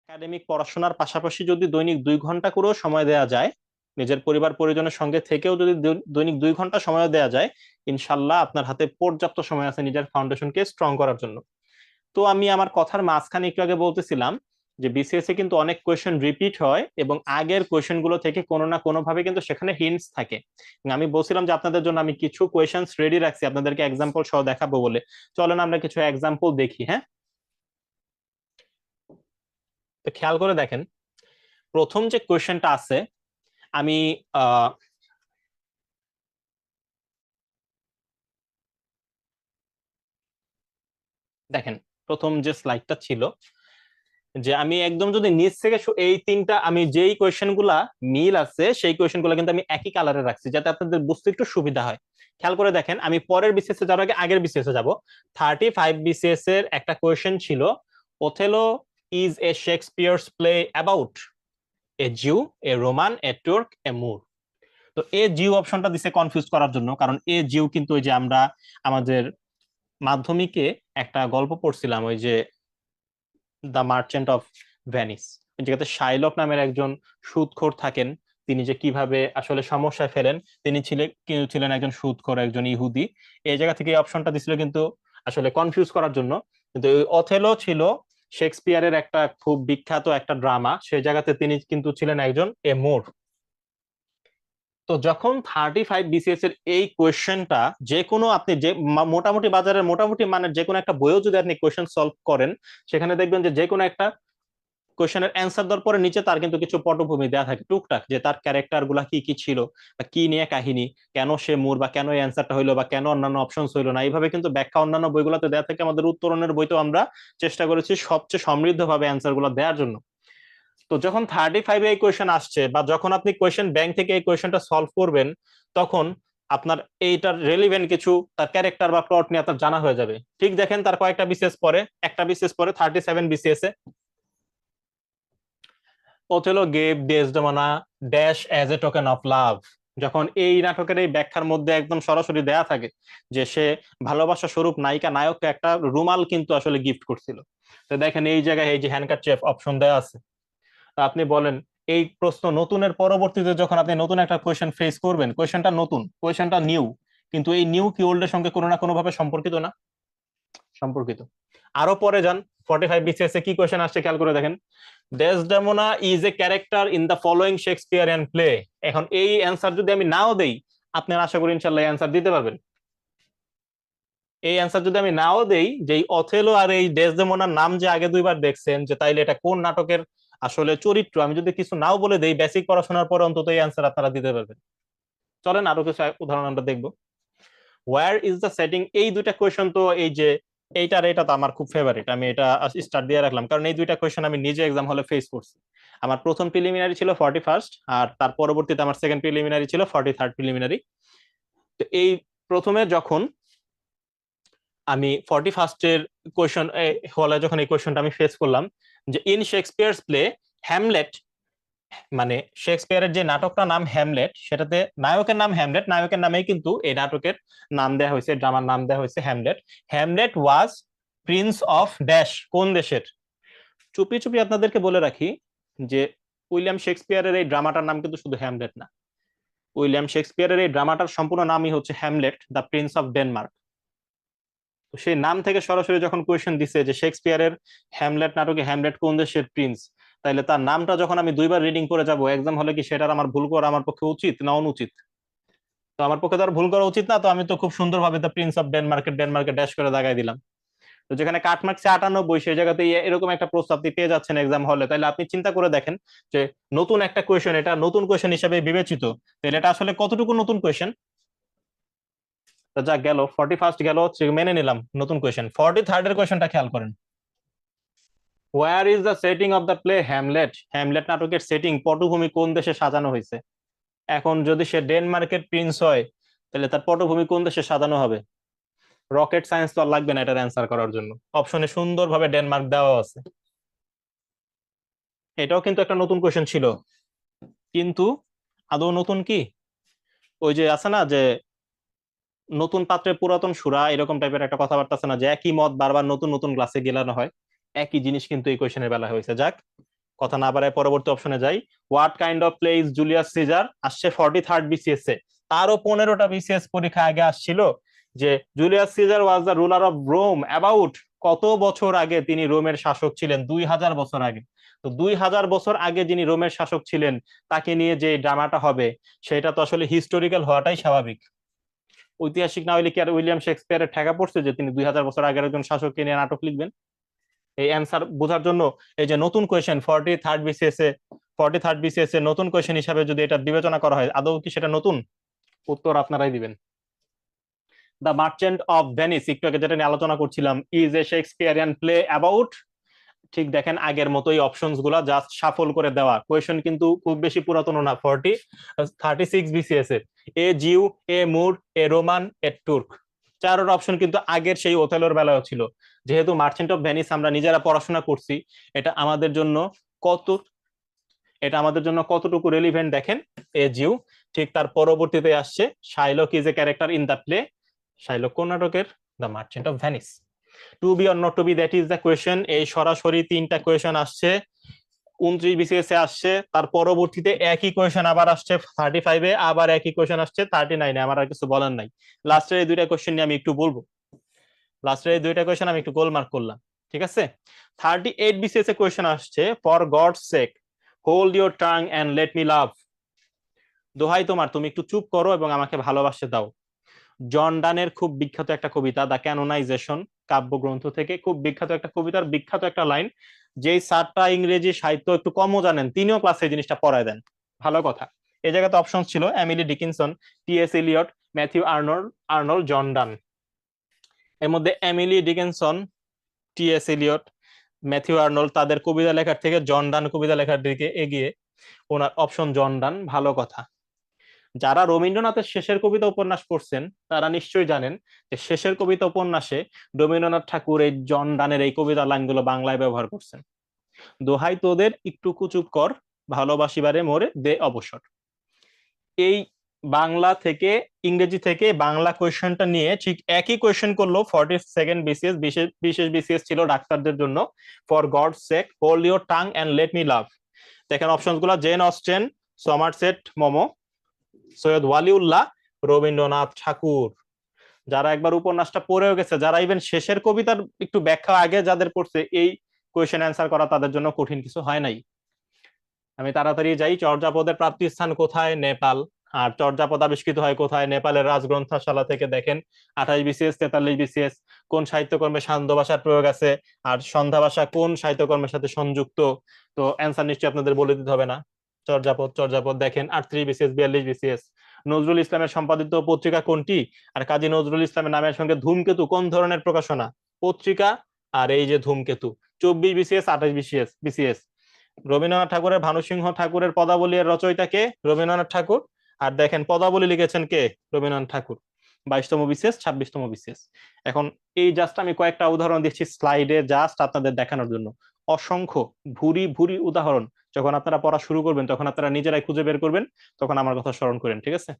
Academic পড়াশোনার পাশাপাশি যদি দৈনিক 2 ঘন্টা করেও সময় দেওয়া যায়, নিজের পরিবার পরিজনের সঙ্গে থেকেও যদি দৈনিক 2 ঘন্টা সময় দেওয়া যায়, ইনশাল্লাহ আপনার হাতে পর্যাপ্ত সময় আছে নিজের ফাউন্ডেশনকে স্ট্রং করার জন্য। তো আমি আমার কথার মাঝখানে একটু আগে বলতেছিলাম যে বিসিএস এ কিন্তু অনেক কোয়েশ্চেন রিপিট হয় এবং আগের কোয়েশ্চেন গুলো থেকে কোনো না কোনো ভাবে কিন্তু সেখানে হিন্টস থাকে। আমি বলছিলাম যে আপনাদের জন্য আমি কিছু কোয়েশ্চেন্স রেডি রাখছি আপনাদেরকে এক্সাম্পল সহ দেখাবো বলে। চলেন আমরা কিছু এক্সাম্পল দেখি। হ্যাঁ, তো খেয়াল করে দেখেন, প্রথম যে কোয়েশ্চেনটা আছে, আমি আহ দেখেন, প্রথম যে স্লাইডটা ছিল, যে আমি একদম যদি নিচ থেকে এই তিনটা আমি যেই কোয়েশ্চেন গুলা মিল আছে সেই কোয়েশ্চেন গুলা কিন্তু আমি একই কালারে রাখছি যাতে আপনাদের বুঝতে একটু সুবিধা হয়। খেয়াল করে দেখেন, আমি পরের বিসিএস এ যাওয়ার আগে আগের বিসিএস এ যাবো। 35 বিসিএস এর একটা কোয়েশ্চেন ছিল, Othello is a Shakespeare's play about a Jew, a Roman, a Turk, a Moor. তো এ জিউ অপশনটা দিছে কনফিউজ করার জন্য, কারণ এ জিউ কিন্তু ওই যে আমরা আমাদের মাধ্যমিকে একটা গল্প পড়ছিলাম, ওই যে দ্য মার্চেন্ট অফ ভেনিস, যেটাতে শাইলক নামের একজন সুদখোর থাকেন। তিনি যে কিভাবে আসলে সমস্যায় ফেলেন, তিনি ছিলেন একজন সুদখোর, একজন ইহুদি। এই জায়গা থেকে এই অপশনটা দিছিল কিন্তু আসলে কনফিউজ করার জন্য। কিন্তু ওই অথেলো ছিল শেক্সপিয়ারের একটা খুব বিখ্যাত একটা ড্রামা, সেই জায়গাতে তিনি কিন্তু ছিলেন একজন এমোর। তো যখন 35 বিসিএস এর এই কোয়েশ্চেনটা যে কোনো আপনি যে মোটামুটি বাজারের মোটামুটি মানের যে কোনো একটা বইও যদি আপনি কোয়েশ্চেন সলভ করেন, সেখানে দেখবেন যে যে কোনো একটা কোয়েশ্চেনের অ্যান্সার দেওয়ার পরে নিচে তার কিন্তু কিছু পটভূমি দেওয়া থাকে টুকটাক, যে তার ক্যারেক্টার গুলা কি কি ছিল, বা কি নিয়ে কাহিনী, কেন সে মুর, বা কেন এই অ্যান্সারটা হইলো, বা কেন অন্যান্য অপশন হইলো না। এইভাবে কিন্তু ব্যাখ্যা অন্যান্য বইগুলোতে দেওয়া থাকে। আমাদের উত্তরণের বইতেও আমরা চেষ্টা করেছি সবচেয়ে সমৃদ্ধভাবে অ্যান্সার গুলো দেওয়ার জন্য। তো যখন 35 এই কোয়েশ্চেন আসছে, বা যখন আপনি কোয়েশ্চেন ব্যাংক থেকে এই কোয়েশ্চেনটা সলভ করবেন, তখন আপনার এইটার রেলিভেন্ট কিছু তার ক্যারেক্টার বা প্লট নিয়ে আপনার জানা হয়ে যাবে। ঠিক দেখেন, তার কয়েকটা বিসিএস পরে, একটা বিসিএস পরে 37 বিসিএস এ, Othello gave Desdemona dash as a token of love. যখন এই নাটকের এই ব্যাখ্যার মধ্যে একদম সরাসরি দেয়া থাকে যে সে ভালোবাসা স্বরূপ নায়িকা নায়ককে একটা রুমাল কিন্তু আসলে গিফট করছিল। তো দেখেন এই জায়গায় এই যে হ্যান্ডকারচিফ অপশন দেওয়া আছে। আপনি বলেন, এই প্রশ্ন নতুনের পরবর্তীতে যখন আপনি নতুন একটা কোয়েশ্চেন ফেস করবেন, কোয়েশ্চেনটা নতুন, কোয়েশ্চেনটা নিউ, কিন্তু এই নিউ কি ওল্ড এর সঙ্গে কোনো না কোনো ভাবে সম্পর্কিত না? সম্পর্কিত। আরো পরে যান, 45 বিসিএস এ কি কোয়েশ্চেন আসছে খেয়াল করে দেখেন, Desdemona is a character in the following Shakespearean play. এখন এই অ্যান্সার যদি আমি নাও দেই, আপনার আশা করি ইনশাল্লাহ অ্যান্সার দিতে পারবেন। এই অ্যান্সার যদি আমি নাও দেই যে এই অথেলো আর এই ডেসডেমোনার নাম যে আগে দুইবার দেখছেন, যে তাইলে এটা কোন নাটকের আসলে চরিত্র, আমি যদি কিছু নাও বলে দেই, বেসিক পড়াশোনার পরে অন্তত এই অ্যান্সার আপনারা দিতে পারবেন। চলেন আরো কিছু উদাহরণ আমরা দেখবো। ওয়্যার ইজ দ্য সেটিং, এই দুইটা কোয়েশ্চেন তো এই যে এইটার এটা তো আমার খুব ফেভারিট, আমি এটা স্টার দিয়ে রাখলাম কারণ এই দুইটা কোয়েশ্চেন আমি নিজে এক্সাম হলে ফেস করছি। আমার প্রথম প্রিলিমিনারি ছিল 41, আর তার পরবর্তীতে আমার সেকেন্ড প্রিলিমিনারি ছিল 43 প্রিলিমিনারি। তো এই প্রথমে যখন আমি 41 কোয়েশ্চেন হলে যখন এই কোয়েশ্চেনটা আমি ফেস করলাম, যে ইন শেক্সপিয়ার্স প্লে হ্যামলেট, মানে শেক্সপিয়ারের যে নাটকটার নাম হ্যামলেট, সেটাতে নায়কের নাম হ্যামলেট, নায়কের নামেই কিন্তু এই নাটকের নাম দেওয়া হয়েছে, ড্রামার নাম দেওয়া হয়েছে Hamlet. Hamlet was Prince of dash, কোন দেশের? চুপি চুপি আপনাদেরকে বলে রাখি যে উইলিয়াম শেক্সপিয়ারের এই ড্রামাটার নাম কিন্তু শুধু হ্যামলেট না। উইলিয়াম শেক্সপিয়ারের এই ড্রামাটার সম্পূর্ণ নামই হচ্ছে Hamlet the Prince of Denmark. তো সেই নাম থেকে সরাসরি যখন কোয়েশ্চেন দিছে যে শেক্সপিয়ারের হ্যামলেট নাটকে হ্যামলেট কোন দেশের প্রিন্স, তাইলে তার নামটা যখন আমি দুইবার রিডিং করে যাব এক্সাম হলে, কি সেটার আমার ভুল করা আমার পক্ষে উচিত না অনুচিত? তো আমার পক্ষে তো আর ভুল করা উচিত না, তো আমি তো খুব সুন্দরভাবে দ্য প্রিন্স অফ ডেনমার্কের ডেনমার্কে ড্যাশ করে দাগাই দিলাম। তো যেখানে কাট মার্কস 98, সেই জায়গাতে এরকম একটা প্রশ্ন আপনি পেয়ে যাচ্ছেন এক্সাম হলে, তাহলে আপনি চিন্তা করে দেখেন যে নতুন একটা কোয়েশ্চেন, এটা নতুন কোয়েশ্চেন হিসেবে বিবেচিত, তাহলে এটা আসলে কতটুকু নতুন কোয়েশ্চেন? তো যা গেল 41 গেল, মেনে নিলাম নতুন কোয়েশ্চেন। 43 এর কোয়েশ্চেনটা খেয়াল করেন, where is the setting of the play Hamlet, Hamlet নাটকের সেটিং পটভূমি কোন দেশে সাজানো হয়েছে? এখন যদি সে ডেনমার্কের প্রিন্স হয়, তাহলে তার পটভূমি কোন দেশে সাজানো হবে? রকেট সায়েন্স তো আর লাগবে না এটার অ্যান্সার করার জন্য, অপশনে সুন্দরভাবে ডেনমার্ক দেওয়া আছে। এটাও কিন্তু একটা নতুন কোয়েশ্চেন ছিল, কিন্তু আদৌ নতুন কি? ওই যে আছে না যে নতুন পাত্রে পুরাতন সুরা, এরকম টাইপের একটা কথাবার্তা আছে না, যে একই মত বারবার নতুন নতুন গ্লাসে গেলানো হয়, একই জিনিস কিন্তু এই কোয়েশ্চেনের বেলা হয়েছে। যাক, কথা না বাড়ায় পরবর্তী অপশনে যাই। What kind of play is Julius Caesar, আসছে 43rd বিসিএস এ। তারও 15টা বিসিএস পরীক্ষা আগে আসছিল যে Julius Caesar was the ruler of Rome about কত বছর আগে তিনি রোমের শাসক ছিলেন, 2000 বছর আগে। তো 2000 বছর আগে যিনি রোমের শাসক ছিলেন তাকে নিয়ে যে ড্রামাটা হবে সেটা তো আসলে হিস্টোরিক্যাল হওয়াটাই স্বাভাবিক। ঐতিহাসিক না হইলে কি আর উইলিয়াম শেক্সপিয়ারের ঠেকা পড়ছে যে তিনি 2000 বছর আগের একজন শাসককে নিয়ে নাটক লিখবেন? এই অ্যান্সার বোঝার জন্য এই যে নতুন কোয়েশ্চেন 43rd বিসিএস এ নতুন কোয়েশ্চেন হিসাবে যদি এটা বিবেচনা করা হয়, আদৌ কি সেটা নতুন? উত্তর আপনারাই দিবেন। দ্য মার্চেন্ট অফ ভেনিস, একটু আগে যেটা নিয়ে আলোচনা করছিলাম, is a Shakespearean play about. ঠিক দেখেন আগের মতোই অপশনস গুলা জাস্ট শাফল করে দেওয়া, কোয়েশ্চেন কিন্তু খুব বেশি পুরাতন না, 36 বিসিএস এর। এ Jew, A Moore, A Roman, a Turk. চারোর option কিন্তু আগের সেই ওথেলোর বেলায় ছিল। যেহেতু মার্চেন্ট অফ ভেনিস আমরা নিজেরা পড়াশোনা করছি, এটা আমাদের জন্য কত এটা আমাদের জন্য কতটুকু রেলিভেন্ট দেখেন। এ জিউ। ঠিক তার পরবর্তীতে আসছে Shylock is a character in the play. Shylock কোন নাটকের? The Merchant of Venice. To be or not to be, that is the question. এই সরাসরি তিনটা কোয়েশ্চেন আসছে 29 বিসিএস এ আসছে। তার পরবর্তীতে একই কোয়েশ্চেন আবার আসছে 35-এ, আবার একই কোয়েশ্চেন আসছে 39-এ। আমার আর কিছু বলার নাই। লাস্টের এই দুইটা কোয়েশ্চেন নিয়ে আমি একটু বলবো। লাস্টের এই দুইটা কোয়েশ্চেন আমি একটু গোলমার্ক করলাম, ঠিক আছে। 38 বিসিএস এ কোয়েশ্চেন আসছে, for gods sec hold your tongue and let me লাভ। দোহাই তোমার, তুমি একটু চুপ করো এবং আমাকে ভালোবাসতে দাও। জন ডানের খুব বিখ্যাত একটা কবিতা, দ্য ক্যানোনাইজেশন কাব্যগ্রন্থ থেকে খুব বিখ্যাত একটা কবিতার বিখ্যাত একটা লাইন। যেই স্যারটা ইংরেজি সাহিত্য একটু কমও জানেন তিনিও ক্লাসে এই জিনিসটা পড়ায় দেন। ভালো কথা। এই জায়গাতে অপশন ছিল Emily Dickinson, T S. Eliot, Matthew Arnold, Arnold John Donne. এর মধ্যে Emily Dickinson, T S. Eliot, Matthew Arnold তাদের কবিতা লেখার থেকে জন ডান কবিতা লেখার দিকে এগিয়ে। ওনার অপশন জন ডান। ভালো কথা। যারা রবীন্দ্রনাথের শেষের কবিতা উপন্যাস পড়ছেন তারা নিশ্চয়ই জানেন যে শেষের কবিতা উপন্যাসে রবীন্দ্রনাথ ঠাকুর এই জন ডানের এই কবিতা লাইনগুলো বাংলায় ব্যবহার করছেন। দোহাই তোদের একটু চুপ কর, ভালোবাসিবারে মোরে দে অবসর। এই বাংলা থেকে ইংরেজি থেকে বাংলা কোয়েশ্চেনটা নিয়ে ঠিক একই কোয়েশ্চেন করলো 42nd বিসিএস। বিশেষ বিশেষ বিসিএস ছিল ডাক্তারদের জন্য। For God sake hold your tongue and let me love. দেখেন অপশন গুলা, Jane Austen, Somerset Maugham, Syed Waliullah, Rabindranath Thakur. যারা একবার উপন্যাসটা পড়েও গেছে, যারা ইভেন শেষের কবিতার একটু ব্যাখ্যা আগে যাদের পড়ছে, এই কোয়েশ্চেন অ্যান্সার করা তাদের জন্য কঠিন কিছু হয় নাই। আমি তাড়াতাড়ি যাই। চর্যাপদের প্রাপ্তি স্থান কোথায়? নেপাল। আর চর্যাপদ আবিষ্কৃত হয় কোথায়? নেপালের রাজগ্রন্থশালা থেকে। দেখেন 28 বিসিএস, 43 বিসিএস। কোন সাহিত্যকর্মে সান্ধ্য ভাষার প্রয়োগ আছে আর সন্ধ্যা ভাষা কোন সাহিত্যকর্মের সাথে সংযুক্ত? তো অ্যান্সার নিশ্চয়ই আপনাদের বলে দিতে হবে না। চর্যাপদ। চর্যাপদ দেখেন 38 বিসিএস, 42 বিসিএস। নজরুল ইসলামের সম্পাদিত পত্রিকা কোনটি? আর কাজী নজরুল ইসলামের নামের সঙ্গে ধূমকেতু কোন ধরনের প্রকাশনা? পত্রিকা। আর এই যে ধূমকেতু। 24 বিসিএস, 28 বিসিএস। রবীন্দ্রনাথ ঠাকুরের ভানুসিংহ ঠাকুরের পদাবলী এর রচয়িতা কে? রবীন্দ্রনাথ ঠাকুর। আর দেখেন পদাবলী লিখেছেন কে? রবীন্দ্রনাথ ঠাকুর। 22তম বিসিএস, 26তম বিসিএস। এখন এই জাস্ট আমি কয়েকটা উদাহরণ দিচ্ছি স্লাইডে জাস্ট আপনাদের দেখানোর জন্য। অসংখ্য ভুরি ভুরি উদাহরণ। যখন আপনারা পড়া শুরু করবেন তখন আপনারা নিজেরাই খুঁজে বের করবেন, তখন আমার কথা স্মরণ করেন, ঠিক আছে।